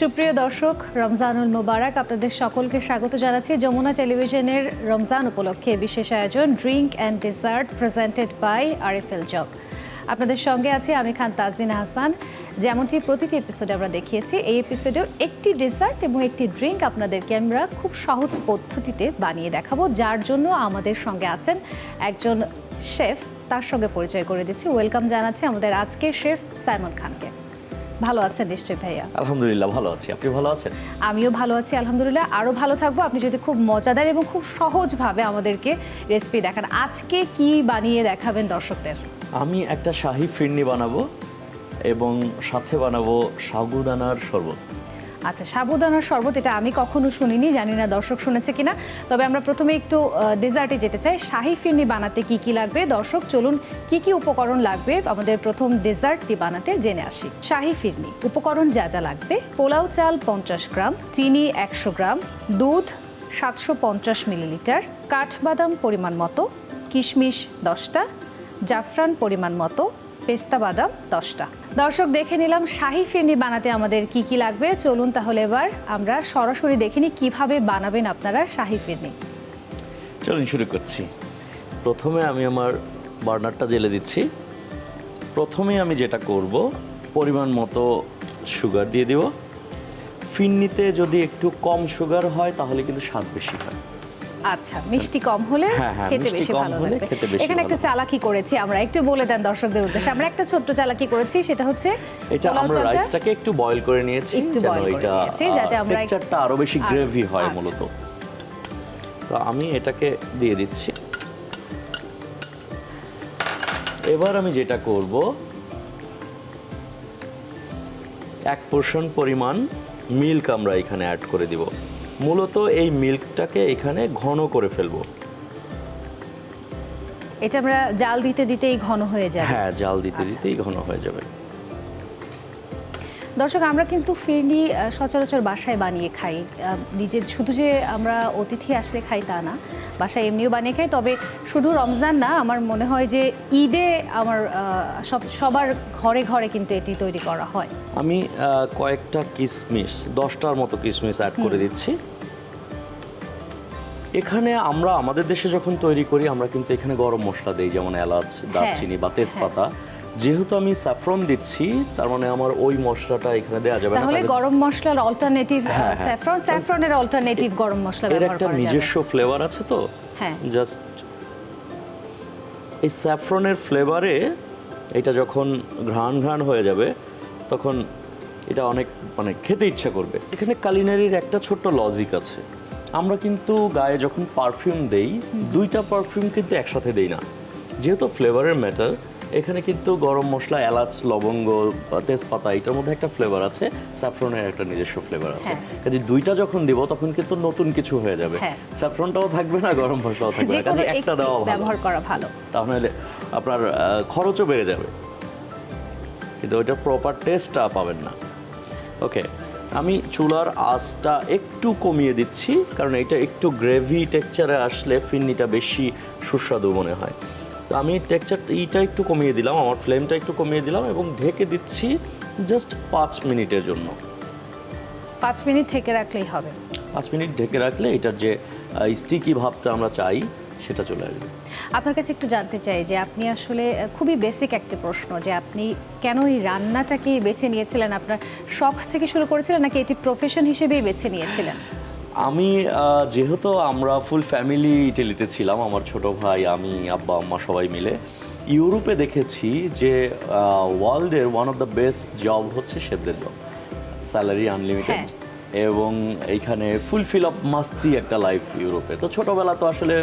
সুপ্রিয় দর্শক, রমজানুল মোবারক। আপনাদের সকলকে স্বাগত জানাচ্ছি যমুনা টেলিভিশনের রমজান উপলক্ষে বিশেষ আয়োজন drink and dessert presented by RFL জব। আপনাদের সঙ্গে আছি আমি খান তাজদিন হাসান। যেমনটি প্রতিটি এপিসোডে আমরা দেখিয়েছি, এই এপিসোডেও একটি ডেজার্ট এবং একটি ড্রিঙ্ক আপনাদেরকে আমরা খুব সহজ পদ্ধতিতে বানিয়ে দেখাবো, যার জন্য আমাদের সঙ্গে আছেন একজন শেফ। তার সঙ্গে পরিচয় করে দিচ্ছি। ওয়েলকাম জানাচ্ছি আমাদের আজকের শেফ সাইমন খানকে। ভালো আছেন নিশ্চয়ই ভাইয়া? আলহামদুলিল্লাহ ভালো আছি, আপনি ভালো আছেন? আমিও ভালো আছি আলহামদুলিল্লাহ। আরও ভালো থাকবো আপনি যদি খুব মজাদার এবং খুব সহজভাবে আমাদেরকে রেসিপি দেখান। আজকে কি বানিয়ে দেখাবেন দর্শকদের? আমি একটা শাহী ফিরনি বানাবো এবং সাথে বানাবো সাগুদানার শরবত। আচ্ছা, সাবুদানার শরবত, এটা আমি কখনো শুনিনি, জানি না দর্শক শুনেছে কিনা। তবে আমরা প্রথমে একটু ডেজার্টে যেতে চাই। শাহী ফিরনি বানাতে কি কি লাগবে দর্শক, চলুন কি কি উপকরণ লাগবে আমাদের প্রথম ডেজার্টটি বানাতে জেনে আসি। শাহী ফিরনি উপকরণ যা যা লাগবে: পোলাও চাল 50 গ্রাম, চিনি 100 গ্রাম, দুধ 750 মিলিলিটার, কাঠবাদাম পরিমাণ মতো, কিশমিশ 10টা, জাফরান পরিমাণ মতো, পেস্তা বাদাম 10টা। দর্শক, দেখে নিলাম শাহী ফিরনি বানাতে আমাদের কি কি লাগবে। চলুন তাহলে এবার আমরা সরাসরি দেখে নিই কীভাবে বানাবেন আপনারা শাহী ফিরনি। চলুন শুরু করছি। প্রথমে আমি আমার বার্নারটা জ্বেলে দিচ্ছি। প্রথমে আমি যেটা করব, পরিমাণ মতো সুগার দিয়ে দিব। ফিরনিতে যদি একটু কম সুগার হয় তাহলে কিন্তু স্বাদ বেশি হয়। আচ্ছা, মিষ্টি কম হলে খেতে বেশি ভালো লাগবে। এখানে একটা চালাকি করেছি আমরা, একটু বলে দেন দর্শকদের উদ্দেশ্যে। আমরা একটা ছোট্ট চালাকি করেছি, সেটা হচ্ছে এটা আমরা রাইসটাকে একটু বয়েল করে নিয়েছি যেন এটা যাতে আমরা টেক্সচারটা আরো বেশি গ্রেভি হয় মূলত। তো আমি এটাকে দিয়ে দিচ্ছি। এবার আমি যেটা করব, 1 পোর্শন পরিমাণ মিল্ক আমরা এখানে অ্যাড করে দিব। মূলত এই মিল্কটাকে এখানে ঘন করে ফেলবো। এটা আমরা জাল দিতে দিতেই ঘন হয়ে যাবে? হ্যাঁ, জাল দিতে দিতেই ঘন হয়ে যাবে। দর্শক, আমরা কিন্তু ফিরনি সচরাচর বাসায় বানিয়ে খাই। নিজে শুধু যে আমরা অতিথি আসলে খাই তা না, বাসায় এমনিও বানিয়ে খাই। তবে শুধু রমজান না, আমার মনে হয় যে ঈদে আমার সবার ঘরে ঘরে কিন্তু এটি তৈরি করা হয়। আমি কয়েকটা কিশমিশ, 10টার মতো কিশমিশ অ্যাড করে দিচ্ছি। এখানে আমরা আমাদের দেশে যখন তৈরি করি আমরা কিন্তু এখানে গরম মশলা দেই, যেমন এলাচ, দারচিনি বা তেজপাতা। যেহেতু আমি স্যাফরন দিচ্ছি, তার মানে আমার ওই মশলাটা এখানে দেওয়া যাবে না। তাহলে গরম মশলার অল্টারনেটিভ স্যাফরনের অল্টারনেটিভ গরম মশলা ব্যবহার করা যাবে। এর একটা নিজস্ব ফ্লেভার আছে তো। হ্যাঁ, জাস্ট এই স্যাফরনের ফ্লেভারে এটা যখন ঘ্রাণ হয়ে যাবে তখন এটা অনেক খেতে ইচ্ছা করবে। এখানে কালিনারির একটা ছোট্ট লজিক আছে। আমরা কিন্তু গায়ে যখন পারফিউম দেই, 2টা পারফিউম কিন্তু একসাথে দেই না। যেহেতু ফ্লেভারের ম্যাটার, এখানে কিন্তু গরম মশলা, এলাচ, লবঙ্গ, তেজপাতা, এটার মধ্যে একটা ফ্লেভার আছে, স্যাফরনের একটা নিজস্ব ফ্লেভার আছে। কাজে 2টা যখন দিব তখন কিন্তু নতুন কিছু হয়ে যাবে। স্যাফরনটাও থাকবে না, গরম মশলাও থাকবে না। কাজে একটা দেওয়া ভালো, ব্যবহার করা ভালো। তাহলে আপনার খরচও বেড়ে যাবে, কিন্তু ওইটা প্রপার টেস্টটা পাবেন না। ওকে, আমি চুলার আঁচটা একটু কমিয়ে দিচ্ছি, কারণ এটা একটু গ্রেভি টেক্সচারে আসলে ফিরনিটা বেশি সুস্বাদু মনে হয়। তো আমি এইটা একটু কমিয়ে দিলাম, আমার ফ্লেমটা একটু কমিয়ে দিলাম এবং ঢেকে দিচ্ছি জাস্ট 5 মিনিটের জন্য। 5 মিনিট ঢেকে রাখলেই হবে? 5 মিনিট ঢেকে রাখলে এটার যে স্টিকি ভাবটা আমরা চাই সেটা চলে আসবে। আপনার কাছে একটু জানতে চাই যে আপনি আসলে, খুবই বেসিক একটা প্রশ্ন, যে আপনি কেন এই রান্নাটাকে বেছে নিয়েছিলেন? আপনার শখ থেকে শুরু করেছিলেন নাকি এটি প্রফেশন হিসেবেই বেছে নিয়েছিলেন? আমি যেহেতু আমরা ফুল ফ্যামিলি ইটালিতে ছিলাম, আমার ছোট ভাই, আমি, আব্বা আম্মা সবাই মিলে ইউরোপে দেখেছি যে ওয়ার্ল্ডের one of the best job হচ্ছে শেফদের জব। স্যালারি আনলিমিটেড এবং এইখানে ফুলফিল অফ মাস্তি একটা লাইফ ইউরোপে। তো ছোটোবেলা তো আসলে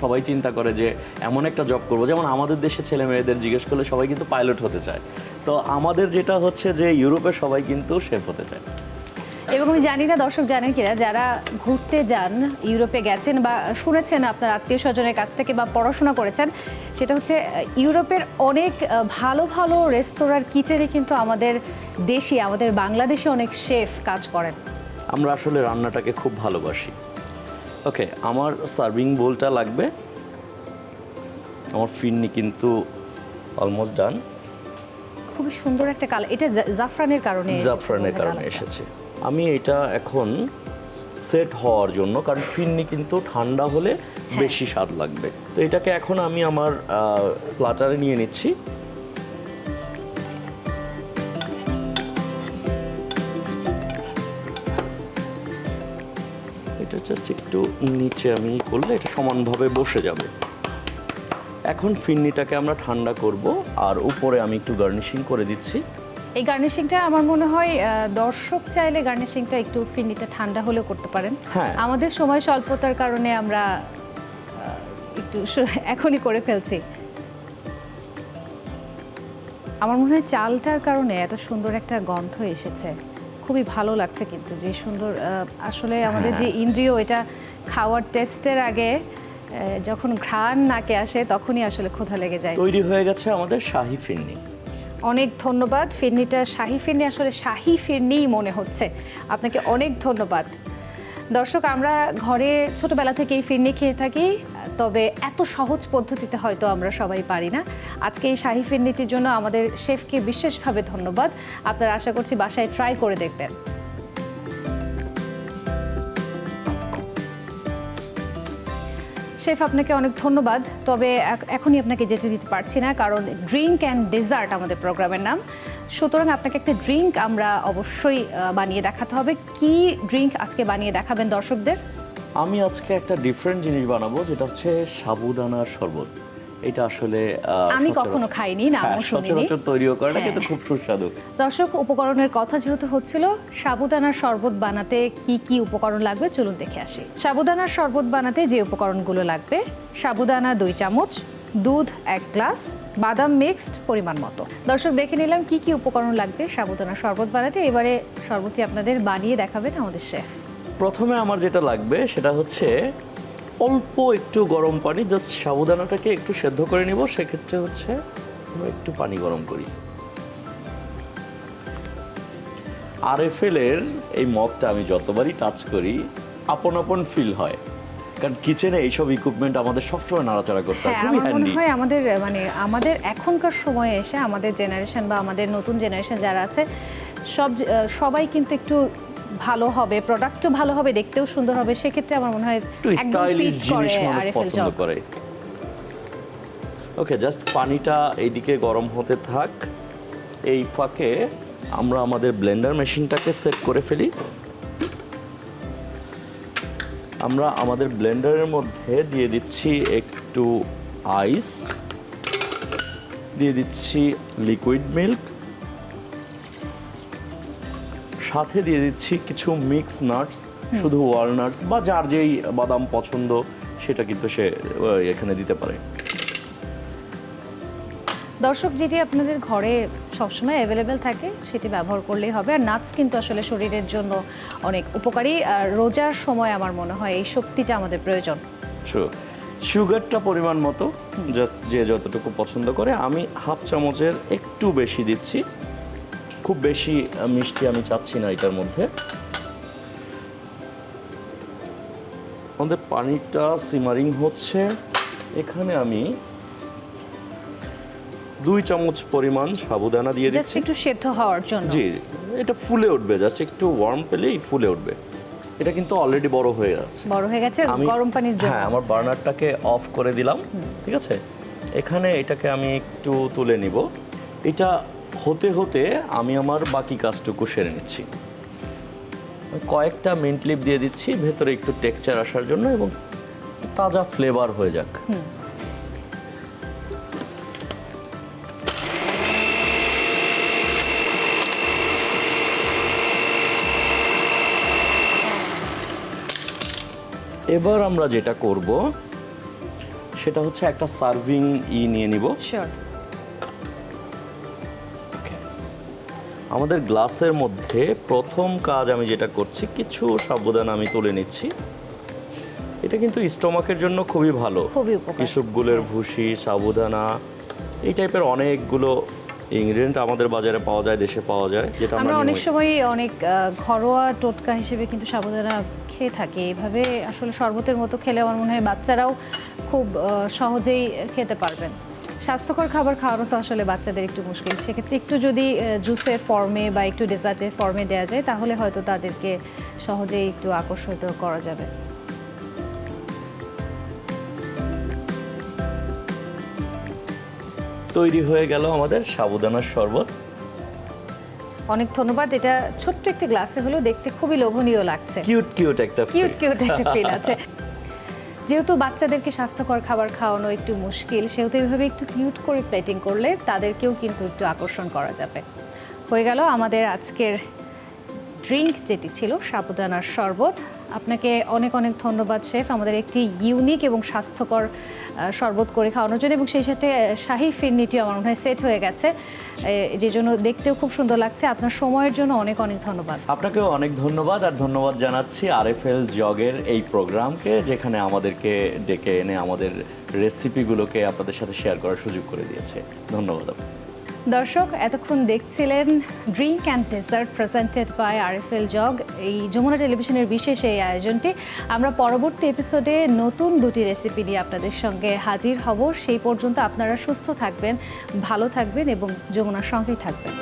সবাই চিন্তা করে যে এমন একটা জব করবো, যেমন আমাদের দেশে ছেলে মেয়েদের জিজ্ঞেস করলে সবাই কিন্তু পাইলট হতে চায়। তো আমাদের যেটা হচ্ছে যে ইউরোপে সবাই কিন্তু শেফ হতে চায়। এবং আমি জানি না দর্শক জানেন কিনা, যারা ঘুরতে যান, ইউরোপে গেছেন বা শুনেছেন আপনার আত্মীয় স্বজনের কাছ থেকে বা পড়াশোনা করেছেন, সেটা হচ্ছে ইউরোপের অনেক ভালো ভালো রেস্তোরাঁর কিচেনে কিন্তু আমাদের দেশে, আমাদের বাংলাদেশে অনেক শেফ কাজ করেন। আমরা আসলে রান্নাটাকে খুব ভালোবাসি। ওকে, আমার সার্ভিং বোলটা লাগবে। আমার ফিরনি কিন্তু অলমোস্ট ডান। খুবই সুন্দর একটা কালার। এটা জাফরানের কারণে জাফরানের কারণে এসেছে। আমি এটা এখন সেট হওয়ার জন্য, কারণ ফিরনি কিন্তু ঠান্ডা হলে বেশি স্বাদ লাগবে, তো এটাকে এখন আমি আমার প্লাটারে নিয়ে নিচ্ছি। এটা জাস্ট একটু নিচে আমি করলে এটা সমানভাবে বসে যাবে। এখন ফিরনিটাকে আমরা ঠান্ডা করব, আর উপরে আমি একটু গার্নিশিং করে দিচ্ছি। এই গার্নিশিংটা আমার মনে হয় দর্শক চাইলে গার্নিশিংটা একটু ফিরনিটা ঠান্ডা হলেও করতে পারেন। হ্যাঁ। আমাদের সময় স্বল্পতার কারণে আমরা একটু এখনই করে ফেলছি। আমার মনে হয় চালটার কারণে এত সুন্দর একটা গন্ধ এসেছে, খুবই ভালো লাগছে। কিন্তু যে সুন্দর আসলে আমাদের যে ইন্দ্রিয়, এটা খাওয়ার টেস্টের আগে যখন ঘ্রাণ নাকে আসে তখনই আসলে ক্ষুধা লেগে যায়। তৈরি হয়ে গেছে আমাদের শাহী ফিরনি। অনেক ধন্যবাদ। ফিরনিটা শাহী ফিরনি, আসলে শাহী ফিরনিই মনে হচ্ছে। আপনাকে অনেক ধন্যবাদ। দর্শক, আমরা ঘরে ছোটবেলা থেকেই ফিরনি খেয়ে থাকি, তবে এত সহজ পদ্ধতিতে হয়তো আমরা সবাই পারি না। আজকে এই শাহী ফিরনিটির জন্য আমাদের শেফকে বিশেষভাবে ধন্যবাদ। আপনারা আশা করছি বাসায় ট্রাই করে দেখবেন। শেফ, আপনাকে অনেক ধন্যবাদ। তবে এখনই আপনাকে যেতে দিতে পারছি না, কারণ ড্রিঙ্ক অ্যান্ড ডেজার্ট আমাদের প্রোগ্রামের নাম। সুতরাং আপনাকে একটা ড্রিঙ্ক আমরা অবশ্যই বানিয়ে দেখাতে হবে। কি ড্রিঙ্ক আজকে বানিয়ে দেখাবেন দর্শকদের? আমি আজকে একটা ডিফারেন্ট জিনিস বানাবো, যেটা হচ্ছে সাবুদানার শরবত। এটা আসলে আমি কখনো খাইনি, নামও শুনিনি। সচরাচর তৈরিও করে না, কিন্তু খুব সুস্বাদু। দর্শক, উপকরণের কথা যেহেতু হচ্ছিল, সাবুদানার শরবত বানাতে কি কি উপকরণ লাগবে চলুন দেখে আসি। সাবুদানার শরবত বানাতে যে উপকরণগুলো লাগবে: সাবুদানা 2 চামচ, দুধ 1 গ্লাস, বাদাম মিক্সড পরিমাণ মতো। দর্শক, দেখে নিলাম কি কি উপকরণ লাগবে সাবুদানার শরবত বানাতে। এবারে শরবতটি আপনাদের বানিয়ে দেখাবেন আমাদের শেফ। প্রথমে আমার যেটা লাগবে সেটা হচ্ছে অল্প একটু গরম পানি, জাস্ট সাবুদানাটাকে একটু সেদ্ধ করে নিব। সেক্ষেত্রে হচ্ছে আমরা একটু পানি গরম করি। RFL এর এই মগটা আমি যতবারই টাচ করি আপন আপন ফিল হয়, কারণ কিচেনে এইসব ইকুইপমেন্ট আমাদের সবসময় নাড়াচাড়া করতে হয়, হ্যাঁ, খুবই আমার মনে হ্যান্ডি। হয় আমাদের এখনকার সময়ে এসে আমাদের জেনারেশন বা আমাদের নতুন জেনারেশন যারা আছে সবাই কিন্তু একটু ভালো হবে, প্রোডাক্টও ভালো হবে, দেখতেও সুন্দর হবে। সেক্ষেত্রে আমার মনে হয় একটু একদম স্টাইলিশ fit জিনিস করে মানুষ RFL পছন্দ জব। করে। ওকে, জাস্ট পানিটা এইদিকে গরম হতে থাক। এই ফাঁকে আমরা আমাদের ব্লেন্ডার মেশিনটাকে সেট করে ফেলি। আমরা আমাদের ব্লেন্ডারের মধ্যে দিয়ে দিচ্ছি একটু আইস, দিয়ে দিচ্ছি লিকুইড মিল্ক, সাথে দিয়ে দিচ্ছি কিছু মিক্স নাটস, শুধু ওয়ালনাটস বা যার যেই বাদাম পছন্দ সেটা কিন্তু সে এখানে দিতে পারে। দর্শক, যেটি আপনাদের ঘরে সবসময় অ্যাভেলেবেল থাকে সেটি ব্যবহার করলেই হবে। আর নাটস কিন্তু আসলে শরীরের জন্য অনেক উপকারী। আর রোজার সময় আমার মনে হয় এই শক্তিটা আমাদের প্রয়োজন। সুগারটা পরিমাণ মতো, যে যতটুকু পছন্দ করে। আমি হাফ চামচের একটু বেশি দিচ্ছি, খুব বেশি মিষ্টি আমি চাচ্ছি না এটার মধ্যে। আমাদের পানিটা সিমারিং হচ্ছে, এখানে আমি 2 চামচ পরিমাণ সাবুদানা দিয়ে জাস্ট দিচ্ছি। একটু সেদ্ধ হওয়ার জন্য। জি, এটা ফুলে উঠবে, জাস্ট একটু ওয়ার্ম পেলেই ফুলে উঠবে। এটা কিন্তু অলরেডি বড় হয়ে যাচ্ছে, বড় হয়ে গেছে গরম পানির জন্য। হ্যাঁ, আমার বার্নারটাকে অফ করে দিলাম। ঠিক আছে, এখানে এটাকে আমি একটু তুলে নিব। এটা হতে হতে আমি আমার বাকি কাজটুকু সেরে নিচ্ছি। কয়েকটা মিন্ট লিপ দিয়ে দিচ্ছি ভেতরে একটু টেক্সচার আসার জন্য, এবং তাজা ফ্লেভার হয়ে যাক। এবার আমরা যেটা করব সেটা হচ্ছে একটা সার্ভিং নিয়ে নিব। শিওর। আমাদের গ্লাসের মধ্যে প্রথম কাজ আমি যেটা করছি, কিছু সাবুদানা আমি তুলে নিচ্ছি। এটা কিন্তু স্টোমাকের জন্য খুবই ভালো। খুবই উপকারী। ইসবগুলের ভুসি, সাবুদানা, এই টাইপের অনেকগুলো ইনগ্রেডিয়েন্ট আমাদের বাজারে পাওয়া যায়, দেশে পাওয়া যায়, যেটা আমরা অনেক সময় অনেক ঘরোয়া টোটকা হিসেবে কিন্তু সাবুদানা খেয়ে থাকি। এইভাবে আসলে শরবতের মতো খেলে আমার মনে হয় বাচ্চারাও খুব সহজেই খেতে পারবেন। স্বাস্থ্যকর খাবার খাওয়ানো তো আসলে বাচ্চাদের একটু মুশকিল, সেক্ষেত্রে একটু যদি জুসের ফর্মে বা একটু ডেজার্টের ফর্মে দেওয়া যায় তাহলে হয়তো তাদেরকে সহজেই একটু আকর্ষিত করা যাবে। তৈরি হয়ে গেল আমাদের সাবুদানার শরবত। অনেক ধন্যবাদ। এটা ছোট্ট একটি গ্লাসে হলেও দেখতে খুবই লোভনীয় লাগছে, কিউট কিউট একটা কিউট কিউট একটা ফিল আছে। যেহেতু বাচ্চাদেরকে স্বাস্থ্যকর খাবার খাওয়ানো একটু মুশকিল, সেহেতু এইভাবে একটু কিউট করে প্লেটিং করলে তাদেরকেও কিন্তু একটু আকর্ষণ করা যাবে। হয়ে গেল আমাদের আজকের ড্রিঙ্ক, যেটি ছিল সাবুদানার শরবত। আপনাকে অনেক অনেক ধন্যবাদ শেফ, আমাদের একটি ইউনিক এবং স্বাস্থ্যকর শরবত করে খাওয়ানোর জন্য, এবং সেই সাথে শাহী ফিরনিটিও আমার মনে হয় সেট হয়ে গেছে, যে জন্য দেখতেও খুব সুন্দর লাগছে। আপনার সময়ের জন্য অনেক অনেক ধন্যবাদ। আপনাকেও অনেক ধন্যবাদ, আর ধন্যবাদ জানাচ্ছি আরএফএল জগের এই প্রোগ্রামকে, যেখানে আমাদেরকে ডেকে এনে আমাদের রেসিপিগুলোকে আপনাদের সাথে শেয়ার করার সুযোগ করে দিয়েছে। ধন্যবাদ। দর্শক, এতক্ষণ দেখছিলেন drink and dessert presented by RFL জগ, এই যমুনা টেলিভিশনের বিশেষ এই আয়োজনটি। আমরা পরবর্তী এপিসোডে নতুন দুটি রেসিপি নিয়ে আপনাদের সঙ্গে হাজির হব। সেই পর্যন্ত আপনারা সুস্থ থাকবেন, ভালো থাকবেন এবং যমুনার সঙ্গেই থাকবেন।